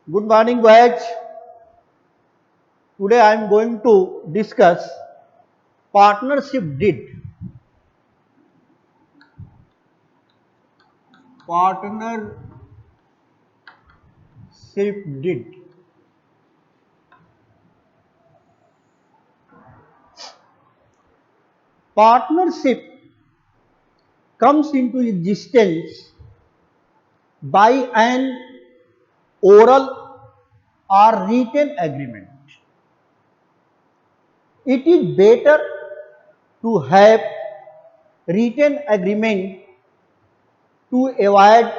Good morning, boys. Today I am going to discuss partnership deed. Partnership deed. Partnership comes into existence by an oral or written agreement. It is better to have written agreement to avoid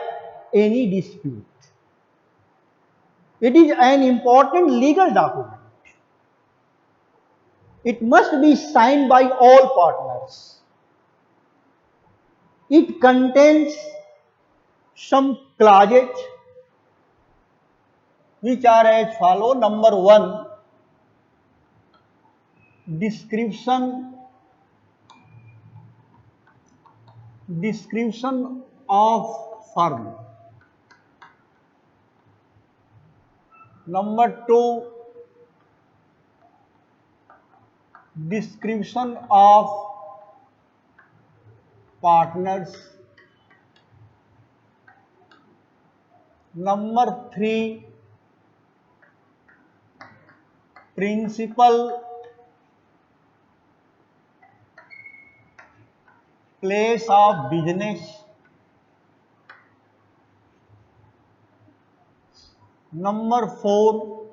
any dispute. It is an important legal document. It must be signed by all partners. It contains some clauses which are as follow. Number one, description of firm. Number two, description of partners. Number three, principal, place of business. Number four,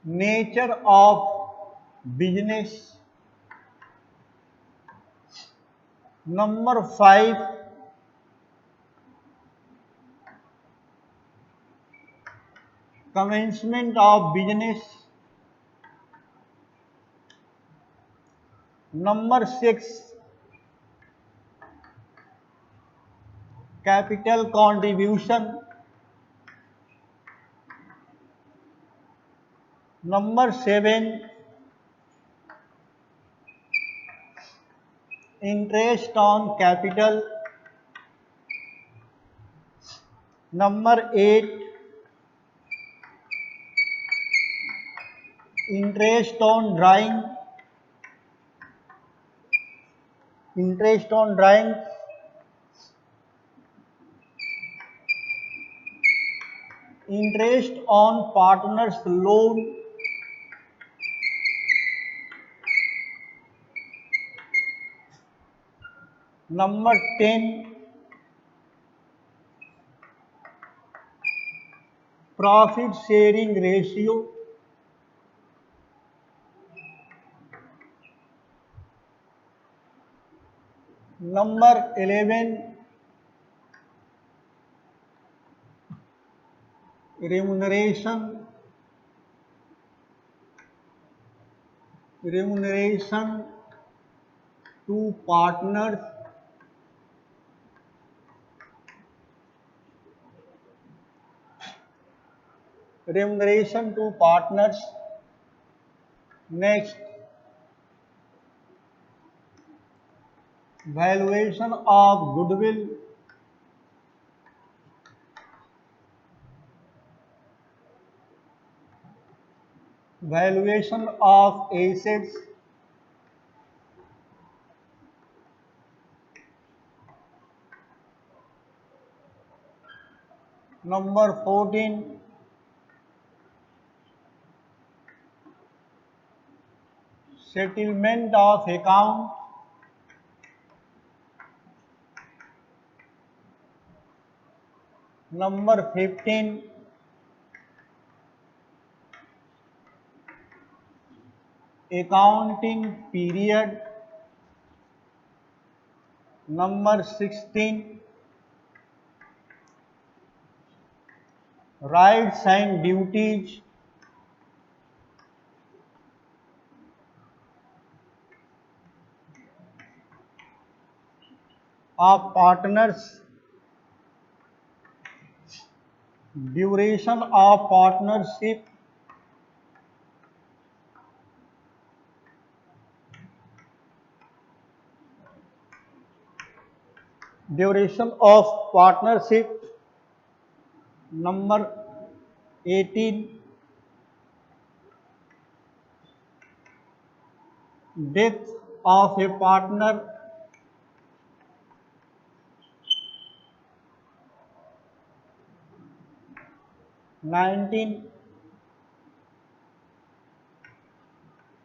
nature of business. Number five, commencement of business. Number six, capital contribution. Number seven, interest on capital. Number eight, interest on drawing. Interest on drawing. Interest on partners loan. Number 10, profit sharing ratio. Number 11, remuneration to partners. Remuneration to partners. Next, valuation of goodwill. Valuation of assets. Number 14, settlement of account. Number 15, accounting period. Number 16, rights and duties. Of partners. Duration of partnership. Duration of partnership. Number 18, death of a partner. 19,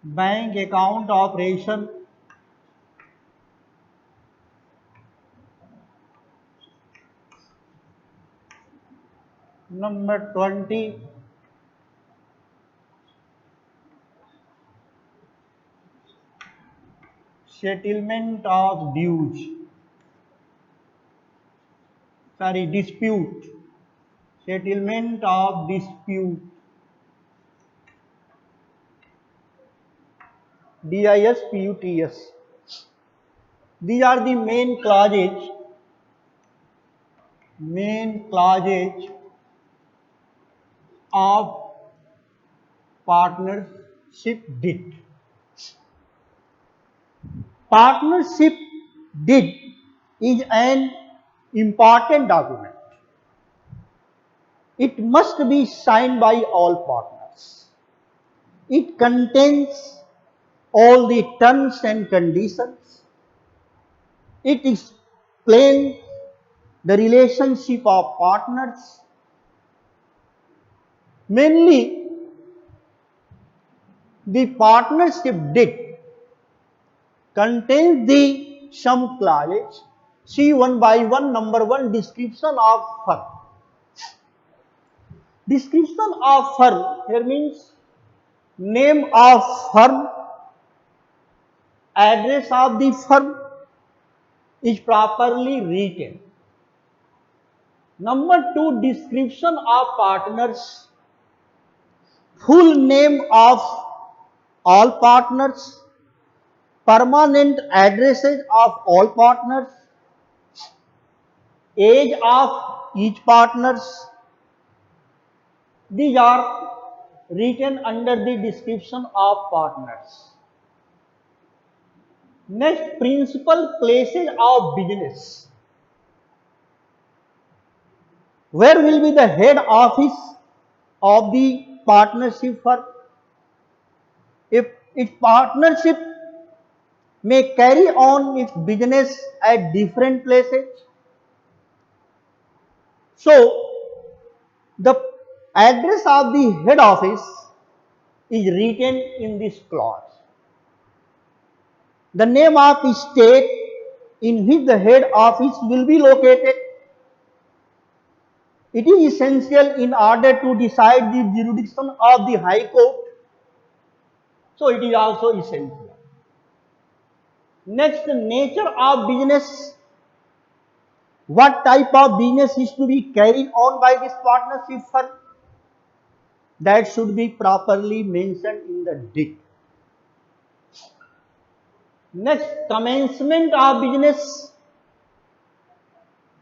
bank account operation. 20, settlement of dues. Sorry, dispute. Settlement of dispute. DISPUTS. These are the main clauses of partnership deed. Partnership deed is an important document. It must be signed by all partners. It contains all the terms and conditions. It explains the relationship of partners. Mainly, the partnership deed contains the some clauses. See one by one. Number 1, description of firm. Description of firm here means name of firm, address of the firm is properly written. Number 2, description of partners, full name of all partners, permanent addresses of all partners, age of each partners. These are written under the description of partners. Next, principal places of business. Where will be the head office of the partnership firm? If its partnership may carry on its business at different places. So, the address of the head office is written in this clause. The name of the state in which the head office will be located. It is essential in order to decide the jurisdiction of the High Court. So, it is also essential. Next, nature of business. What type of business is to be carried on by this partnership firm? That should be properly mentioned in the deed. Next, commencement of business.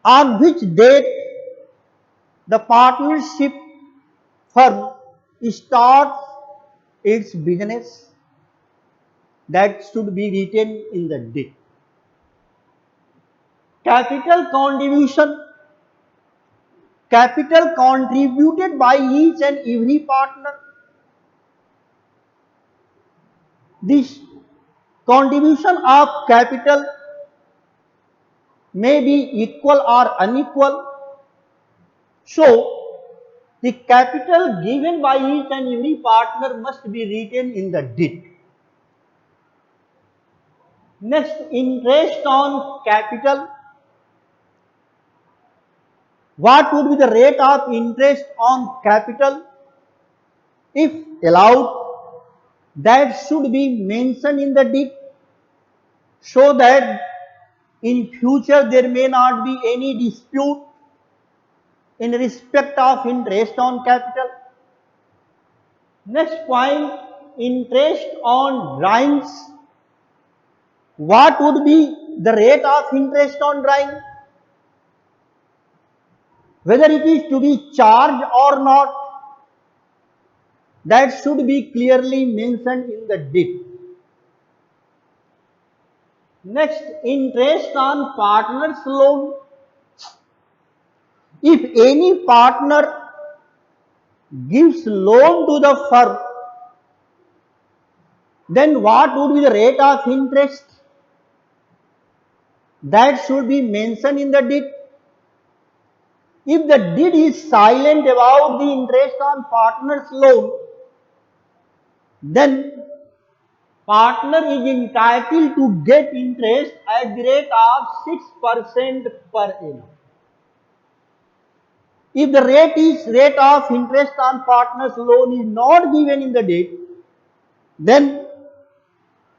On which date the partnership firm starts its business? That should be written in the deed. Capital contribution. Capital contributed by each and every partner. This contribution of capital may be equal or unequal. So, the capital given by each and every partner must be written in the deed. Next, interest on capital. What would be the rate of interest on capital? If allowed, that should be mentioned in the deed so that in future there may not be any dispute in respect of interest on capital. Next point, interest on drawings. What would be the rate of interest on drawing? Whether it is to be charged or not, that should be clearly mentioned in the deed. Next, interest on partner's loan. If any partner gives loan to the firm, then what would be the rate of interest? That should be mentioned in the deed. If the deed is silent about the interest on partner's loan, then partner is entitled to get interest at the rate of 6% per annum. If the rate of interest on partner's loan is not given in the deed, then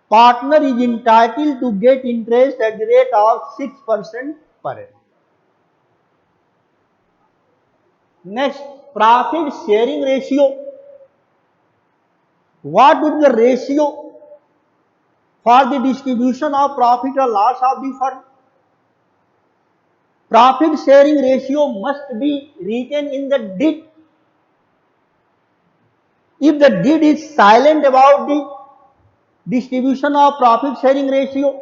partner is entitled to get interest at the rate of 6% per annum. Next, profit sharing ratio. What would be the ratio for the distribution of profit or loss of the firm? Profit sharing ratio must be written in the deed. If the deed is silent about the distribution of profit sharing ratio,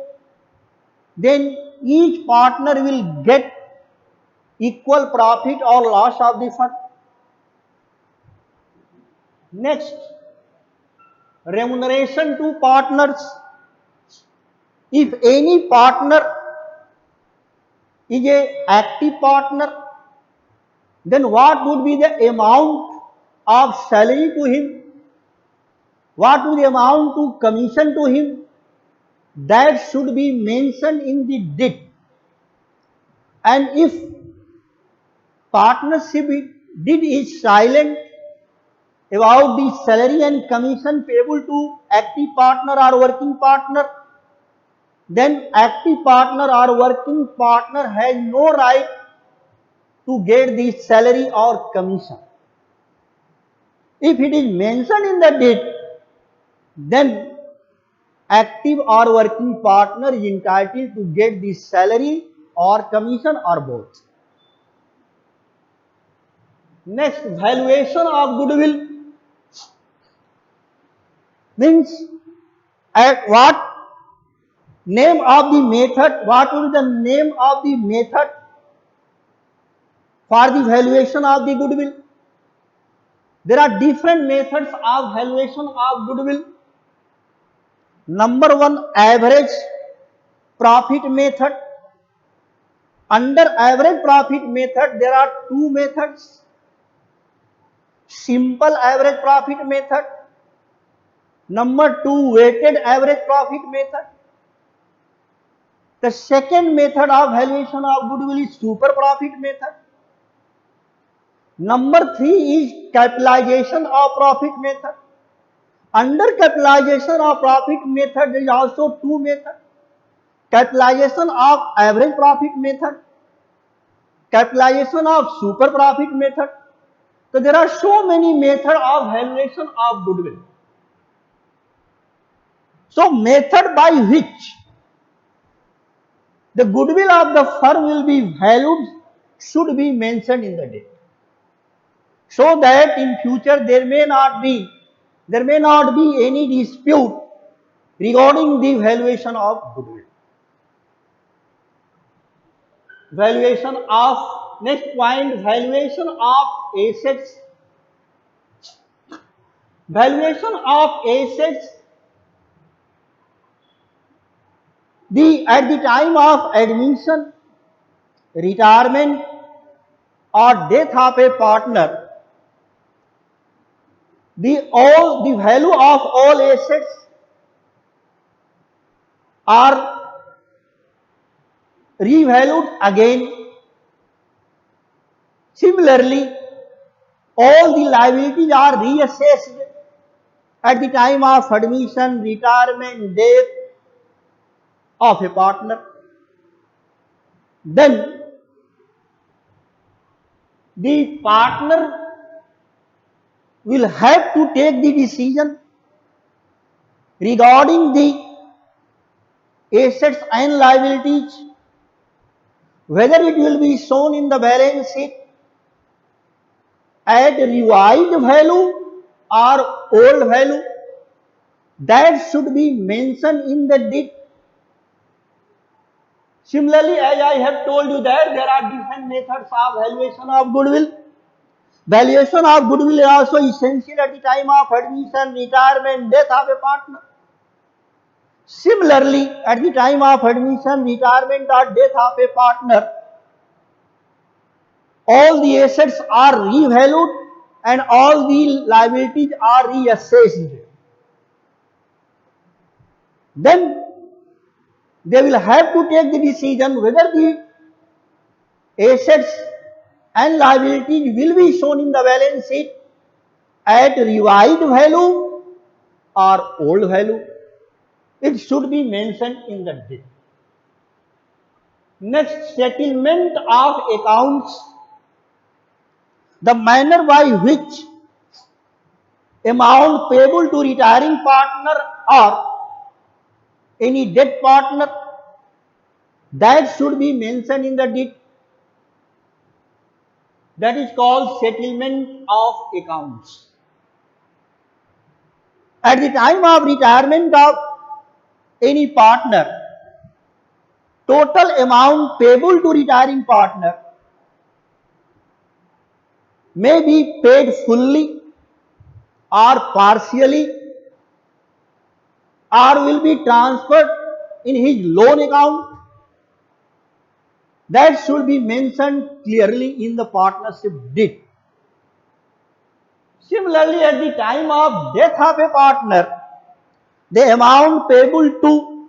then each partner will get equal profit or loss of the firm. Next, remuneration to partners. If any partner is an active partner, then what would be the amount of salary to him? What would the amount to commission to him? That should be mentioned in the deed. And if partnership deed is silent about the salary and commission payable to active partner or working partner, then active partner or working partner has no right to get the salary or commission. If it is mentioned in the deed, then active or working partner is entitled to get the salary or commission or both. Next, valuation of goodwill means at what name of the method, what will be the name of the method for the valuation of the goodwill? There are different methods of valuation of goodwill. Number one, average profit method. Under average profit method, there are two methods. Simple average profit method. Number two, weighted average profit method. The second method of valuation of goodwill is super profit method. Number three is capitalization of profit method. Under capitalization of profit method, there is also two methods. Capitalization of average profit method, capitalization of super profit method. So there are so many methods of valuation of goodwill. So method by which the goodwill of the firm will be valued should be mentioned in the deed, so that in future there may not be any dispute regarding the valuation of goodwill. Valuation of, next point, valuation of assets. Valuation of assets, at the time of admission, retirement or death of a partner, the value of all assets are revalued again. Similarly, all the liabilities are reassessed at the time of admission, retirement, death of a partner. Then the partner will have to take the decision regarding the assets and liabilities, whether it will be shown in the balance sheet at revised value or old value. That should be mentioned in the deed. Similarly, as I have told you that there are different methods of valuation of goodwill. Valuation of goodwill is also essential at the time of admission, retirement, death of a partner. Similarly, at the time of admission, retirement or death of a partner, all the assets are revalued and all the liabilities are reassessed. Then they will have to take the decision whether the assets and liabilities will be shown in the balance sheet at revised value or old value. It should be mentioned in the deed. Next, settlement of accounts. The manner by which amount payable to retiring partner or any dead partner, that should be mentioned in the deed. That is called settlement of accounts. At the time of retirement of any partner, total amount payable to retiring partner may be paid fully or partially or will be transferred in his loan account. That should be mentioned clearly in the partnership deed. Similarly, at the time of death of a partner, the amount payable to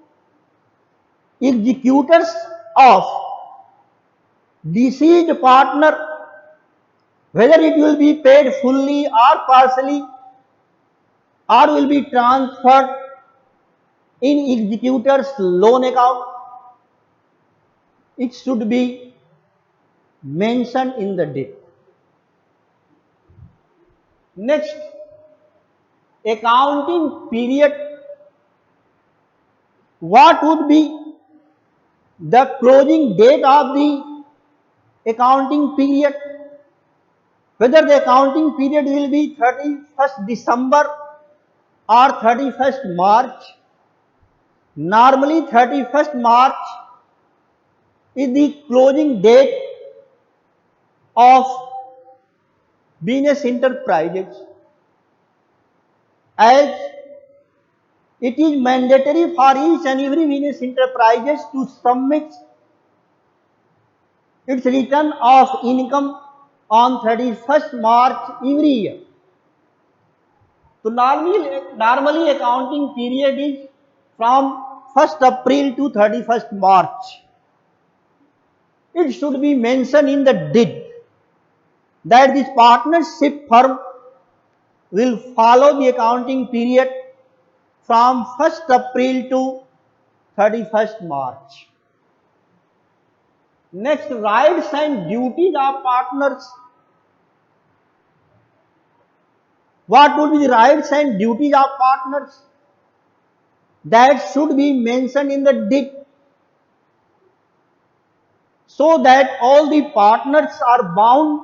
executors of deceased partner, whether it will be paid fully or partially or will be transferred in executor's loan account, it should be mentioned in the deed. Next, accounting period. What would be the closing date of the accounting period? Whether the accounting period will be 31st December or 31st March. Normally 31st March is the closing date of business enterprises, as it is mandatory for each and every business enterprises to submit its return of income on 31st March every year. So normally accounting period is from 1st April to 31st March. It should be mentioned in the deed that this partnership firm will follow the accounting period from 1st April to 31st March. Next, rights and duties of partners. What would be the rights and duties of partners? That should be mentioned in the deed, so that all the partners are bound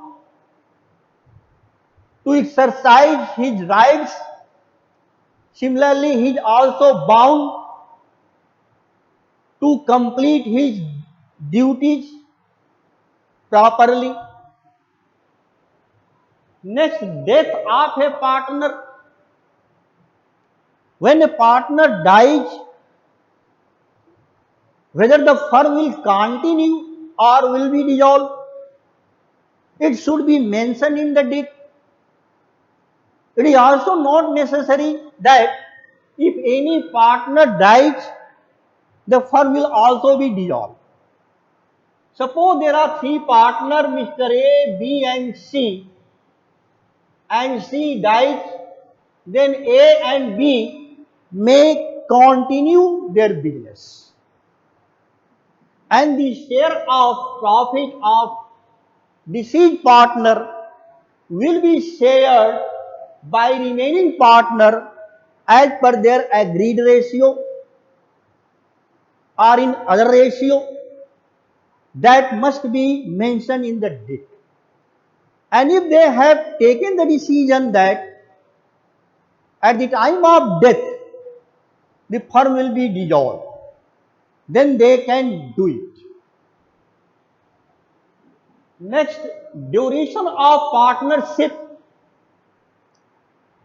to exercise his rights. Similarly, he is also bound to complete his duties properly. Next, death of a partner. When a partner dies, whether the firm will continue or will be dissolved, it should be mentioned in the deed. It is also not necessary that if any partner dies, the firm will also be dissolved. Suppose there are three partners, Mr. A, B and C dies, then A and B may continue their business, and the share of profit of deceased partner will be shared by remaining partner as per their agreed ratio or in other ratio that must be mentioned in the deed. And if they have taken the decision that at the time of death the firm will be dissolved, then they can do it. Next, duration of partnership.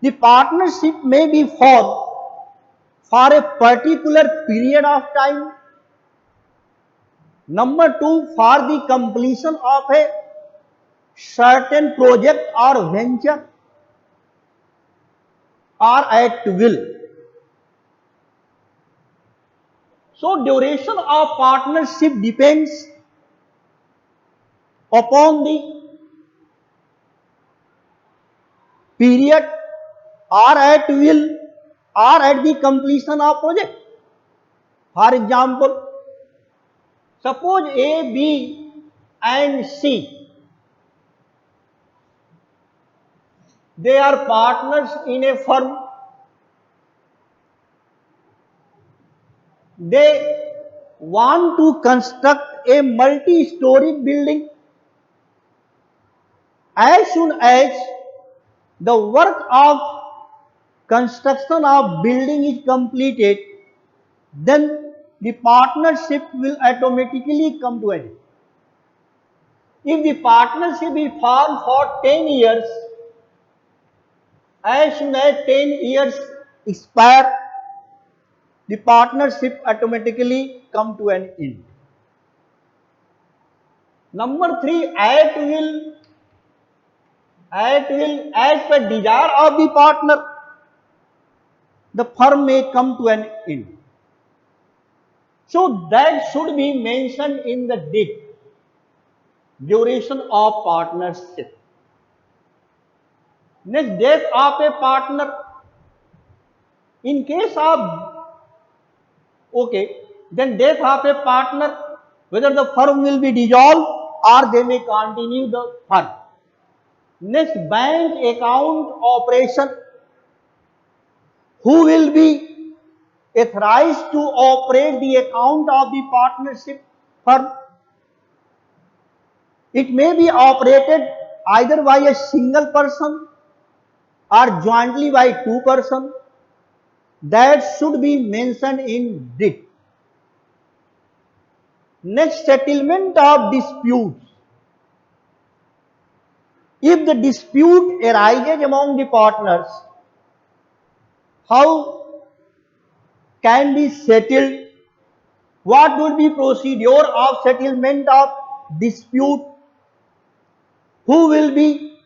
The partnership may be for a particular period of time. Number two, for the completion of a certain project or venture, or at will. So duration of partnership depends upon the period, or at will, or at the completion of project. For example, suppose A, B and C, they are partners in a firm. They want to construct a multi-story building. As soon as the work of construction of building is completed, then the partnership will automatically come to an end. If the partnership is formed for 10 years, as soon as 10 years expire, the partnership automatically come to an end. Number three, as per desire of the partner, the firm may come to an end. So that should be mentioned in the deed. Duration of partnership. Next, death of a partner. In case of, okay, then death of a partner, whether the firm will be dissolved or they may continue the firm. Next, bank account operation. Who will be authorized to operate the account of the partnership firm? It may be operated either by a single person or jointly by two persons. That should be mentioned in deed. Next, settlement of disputes. If the dispute arises among the partners, how can be settled? What would be procedure of settlement of dispute? Who will be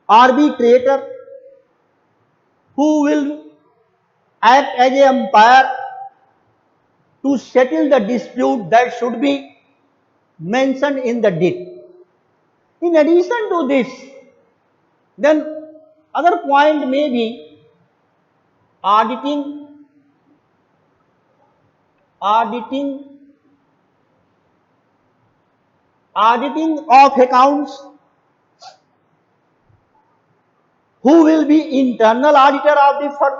arbitrator? Who will act as an umpire to settle the dispute? That should be mentioned in the deed. In addition to this, then other point may be auditing, auditing, auditing of accounts. Who will be internal auditor of the firm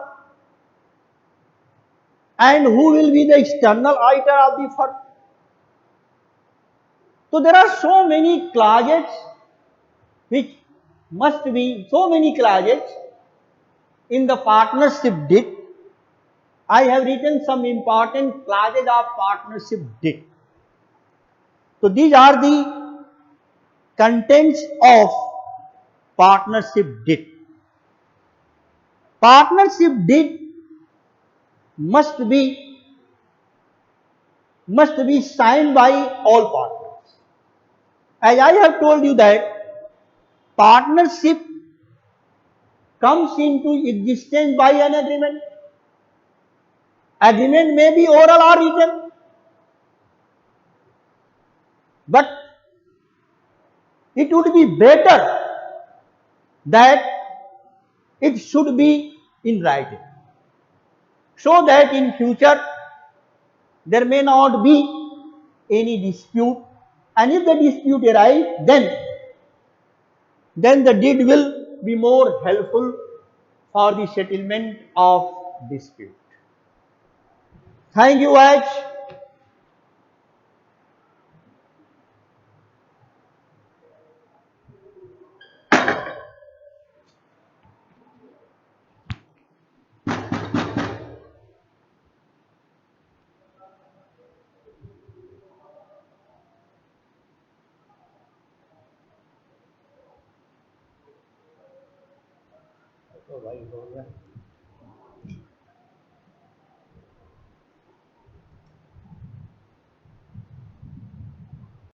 and who will be the external auditor of the firm? So there are so many clauses which must be, so many clauses in the partnership deed. I have written some important clauses of partnership deed. So these are the contents of partnership deed. Partnership deed must be signed by all partners. As I have told you that partnership comes into existence by an agreement. Agreement may be oral or written, but it would be better that it should be in writing, so that in future there may not be any dispute, and if the dispute arises, then the deed will be more helpful for the settlement of dispute. Thank you, Aj. तो भाई हो गया।